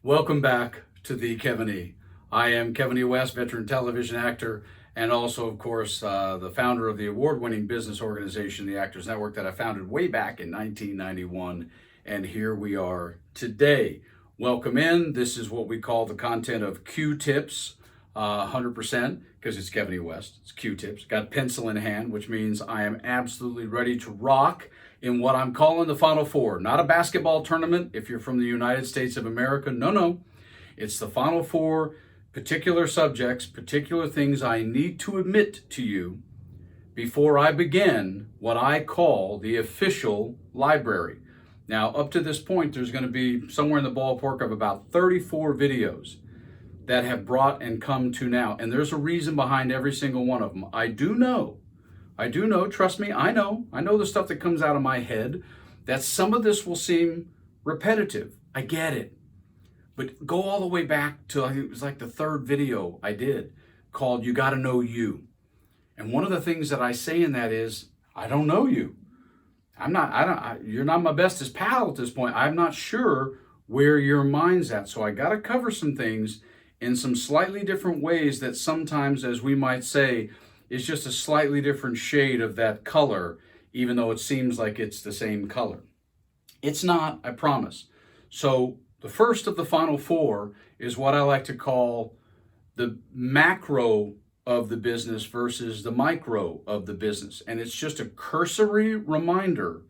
Welcome back to the Kevin E. I am Kevin E. West, veteran television actor, and also, of course, the founder of the award-winning business organization, the Actors Network, that I founded way back in 1991. And here we are today. Welcome in. This is what we call the content of Q-tips, 100%, because it's Kevin E. West. It's Q-tips. Got pencil in hand, which means I am absolutely ready to rock in what I'm calling the Final Four. Not a basketball tournament if you're from the United States of America. No. It's the Final Four, particular subjects, particular things I need to admit to you before I begin what I call the official library. Now, up to this point, there's going to be somewhere in the ballpark of about 34 videos that have brought and come to now. And there's a reason behind every single one of them. I do know, trust me, I know the stuff that comes out of my head, that some of this will seem repetitive. I get it. But go all the way back to, I think it was like the third video I did called You Gotta Know You. And one of the things that I say in that is, I don't know you. You're not my bestest pal at this point. I'm not sure where your mind's at. So I gotta cover some things in some slightly different ways that sometimes, as we might say, is just a slightly different shade of that color, even though it seems like it's the same color. It's not, I promise. So the first of the Final Four is what I like to call the macro of the business versus the micro of the business. And it's just a cursory reminder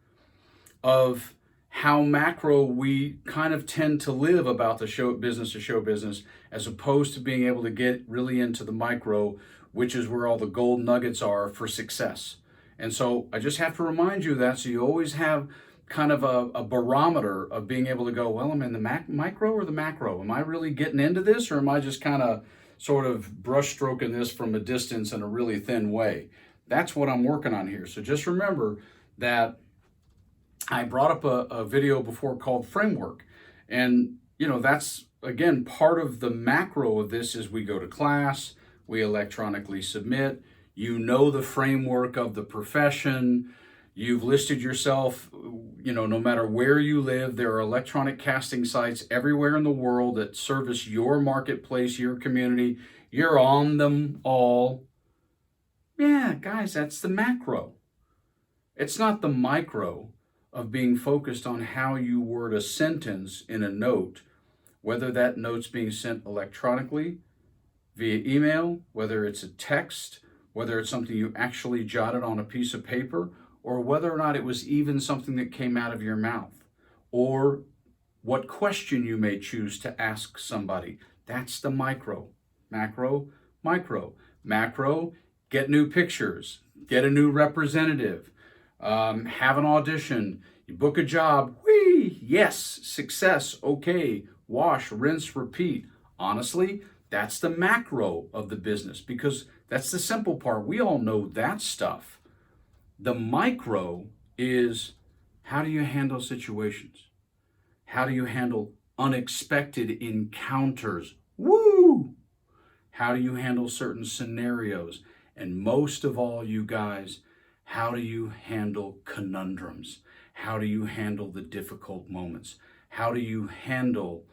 of how macro we kind of tend to live about the show business, as opposed to being able to get really into the micro, which is where all the gold nuggets are for success. And so I just have to remind you of that, so you always have kind of a barometer of being able to go, well, I'm in the micro or the macro? Am I really getting into this, or am I just kind of sort of brush stroking this from a distance in a really thin way? That's what I'm working on here. So just remember that I brought up a video before called Framework. And, that's, again, part of the macro of this is we go to class, we electronically submit, the framework of the profession, you've listed yourself, no matter where you live, there are electronic casting sites everywhere in the world that service your marketplace, your community. You're on them all. Yeah, guys, that's the macro. It's not the micro of being focused on how you word a sentence in a note, whether that note's being sent electronically, via email, whether it's a text, whether it's something you actually jotted on a piece of paper, or whether or not it was even something that came out of your mouth, or what question you may choose to ask somebody. That's the micro. Macro, micro. Macro, get new pictures, get a new representative, have an audition, you book a job, whee, yes, success, okay, wash, rinse, repeat. Honestly, that's the macro of the business, because that's the simple part. We all know that stuff. The micro is, how do you handle situations? How do you handle unexpected encounters? Woo! How do you handle certain scenarios? And most of all, you guys, how do you handle conundrums? How do you handle the difficult moments? How do you handle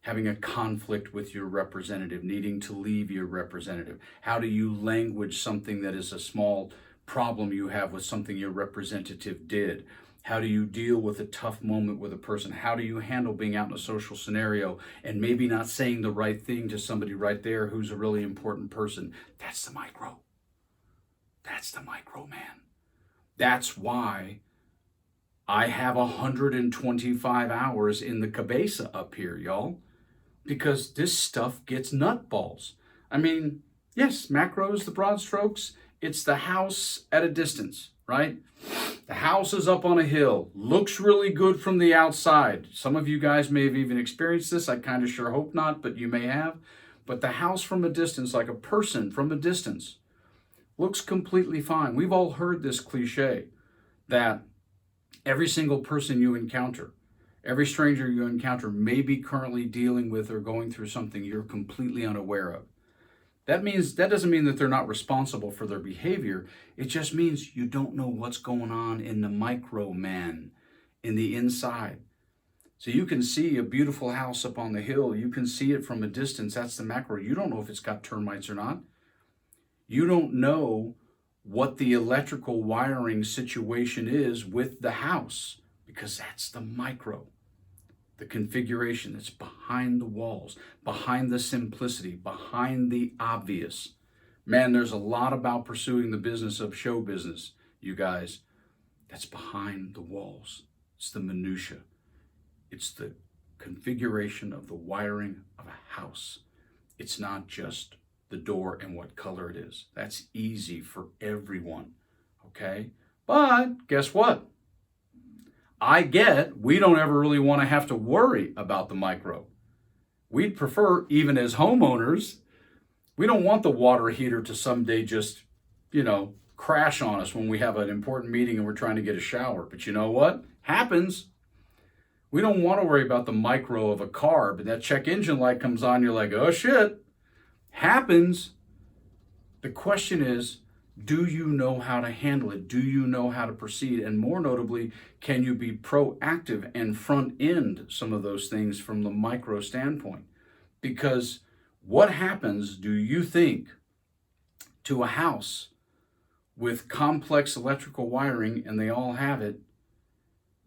having a conflict with your representative, needing to leave your representative? How do you language something that is a small problem you have with something your representative did? How do you deal with a tough moment with a person? How do you handle being out in a social scenario and maybe not saying the right thing to somebody right there who's a really important person? That's the micro. That's the micro, man. That's why I have 125 hours in the cabeza up here, y'all, because this stuff gets nutballs. I mean, yes, macros, the broad strokes, it's the house at a distance, right? The house is up on a hill, looks really good from the outside. Some of you guys may have even experienced this. I kind of sure hope not, but you may have. But the house from a distance, like a person from a distance, looks completely fine. We've all heard this cliche that every single person you encounter, every stranger you encounter may be currently dealing with or going through something you're completely unaware of. That doesn't mean that they're not responsible for their behavior. It just means you don't know what's going on in the micro, man, in the inside. So you can see a beautiful house up on the hill. You can see it from a distance. That's the macro. You don't know if it's got termites or not. You don't know what the electrical wiring situation is with the house, because that's the micro. The configuration that's behind the walls, behind the simplicity, behind the obvious. Man, there's a lot about pursuing the business of show business, you guys, that's behind the walls. It's the minutia. It's the configuration of the wiring of a house. It's not just the door and what color it is. That's easy for everyone, okay? But guess what? We don't ever really want to have to worry about the micro. We'd prefer, even as homeowners, we don't want the water heater to someday just, crash on us when we have an important meeting and we're trying to get a shower. But you know what? Happens. We don't want to worry about the micro of a car, but that check engine light comes on, you're like, oh shit. Happens. The question is, do you know how to handle it? Do you know how to proceed? And more notably, can you be proactive and front end some of those things from the micro standpoint? Because what happens, do you think, to a house with complex electrical wiring, and they all have it,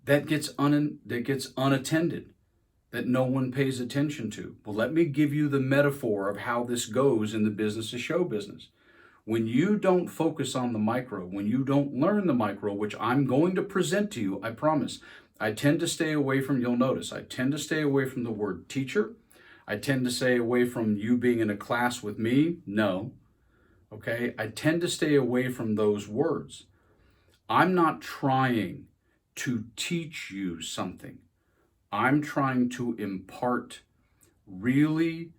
that gets unattended, that no one pays attention to? Well, let me give you the metaphor of how this goes in the business of show business. When you don't focus on the micro, when you don't learn the micro, which I'm going to present to you, I promise, I tend to stay away from, you'll notice, I tend to stay away from the word teacher. I tend to stay away from you being in a class with me. No. Okay? I tend to stay away from those words. I'm not trying to teach you something. I'm trying to impart really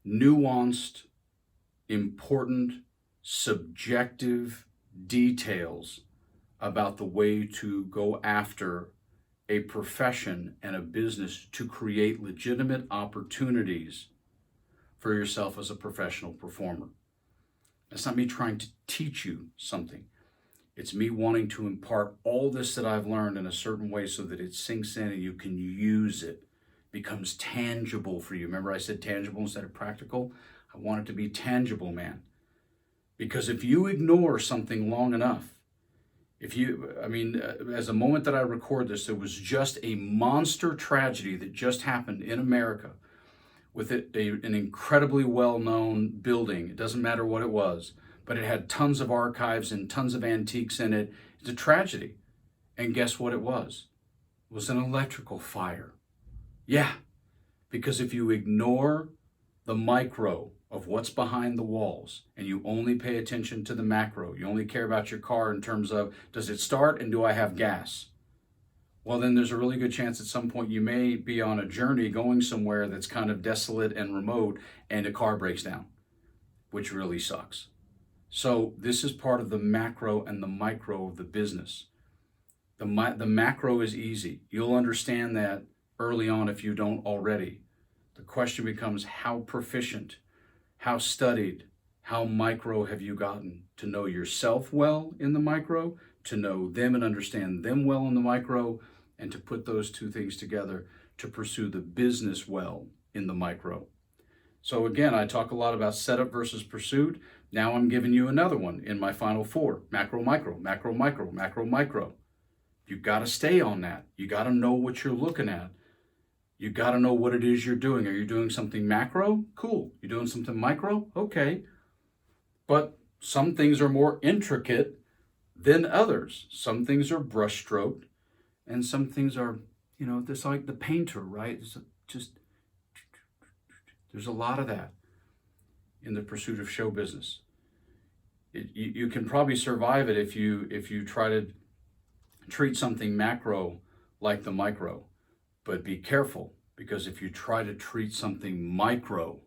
nuanced, important, subjective details about the way to go after a profession and a business to create legitimate opportunities for yourself as a professional performer. That's not me trying to teach you something. It's me wanting to impart all this that I've learned in a certain way so that it sinks in and you can use it, becomes tangible for you. Remember I said tangible instead of practical? I want it to be tangible, man. Because if you ignore something long enough, as a moment that I record this, there was just a monster tragedy that just happened in America with an incredibly well-known building. It doesn't matter what it was, but it had tons of archives and tons of antiques in it. It's a tragedy. And guess what it was? It was an electrical fire. Yeah, because if you ignore the micro of what's behind the walls and you only pay attention to the macro, you only care about your car in terms of, does it start and do I have gas? Well, then there's a really good chance at some point you may be on a journey going somewhere that's kind of desolate and remote and a car breaks down, which really sucks. So this is part of the macro and the micro of the business. The macro is easy. You'll understand that early on if you don't already. The question becomes, how proficient, how studied, how micro have you gotten to know yourself well in the micro, to know them and understand them well in the micro, and to put those two things together to pursue the business well in the micro. So again, I talk a lot about setup versus pursuit. Now I'm giving you another one in my final four: macro, micro, macro, micro, macro, micro. You've got to stay on that. You got to know what you're looking at. You got to know what it is you're doing. Are you doing something macro? Cool. You doing something micro? Okay. But some things are more intricate than others. Some things are brushstroked, and some things are, just like the painter, right? There's a lot of that in the pursuit of show business. You can probably survive it if you try to treat something macro like the micro. But be careful, because if you try to treat something micro,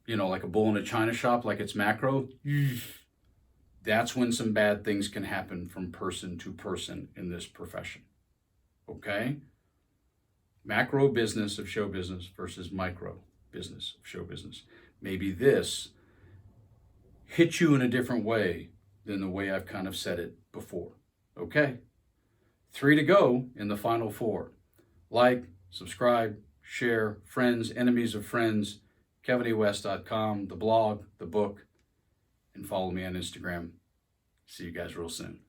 like a bull in a china shop, like it's macro, that's when some bad things can happen from person to person in this profession. Okay? Macro business of show business versus micro business of show business. Maybe this hits you in a different way than the way I've kind of said it before. Okay? 3 to go in the final 4. Like, subscribe, share, friends, enemies of friends, KevinEWest.com, the blog, the book, and follow me on Instagram. See you guys real soon.